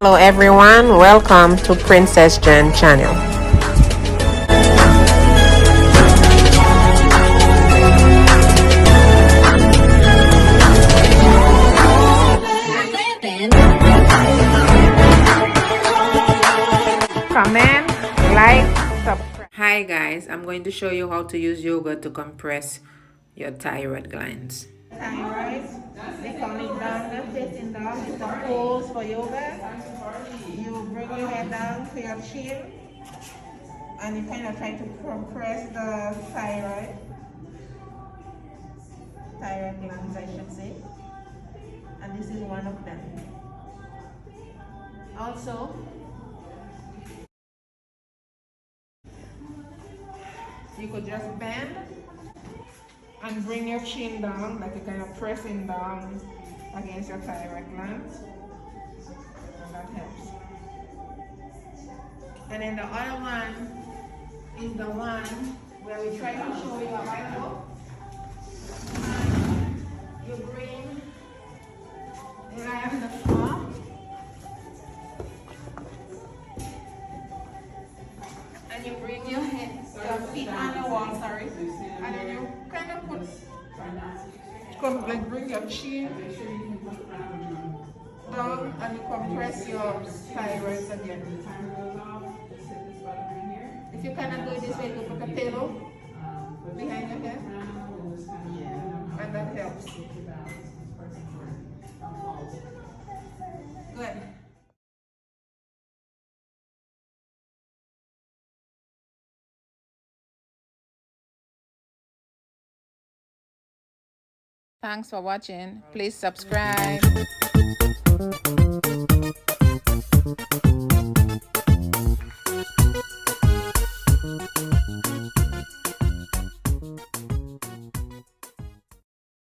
Hello everyone, welcome to Princess Jen channel. Comment, like, subscribe. Hi guys, I'm going to show you how to use yoga to compress your thyroid glands. Thyroid, they call it down, facing down. It's the pose for yoga. You bring your head down to your chin and you kind of try to compress the thyroid glands, I should say. And this is one of them. Also, you could just bend and bring your chin down, like you're kind of pressing down against your thyroid glands. And that helps. And then the other one is the one where we try to show you a while ago. You bring the eye on the floor. And you bring your feet on the wall, sorry. And then you kind of bring your chin down and you compress your thyroids again. If you cannot do it this way, you put a pillow behind your head. And that helps. Good. Thanks for watching. Please subscribe.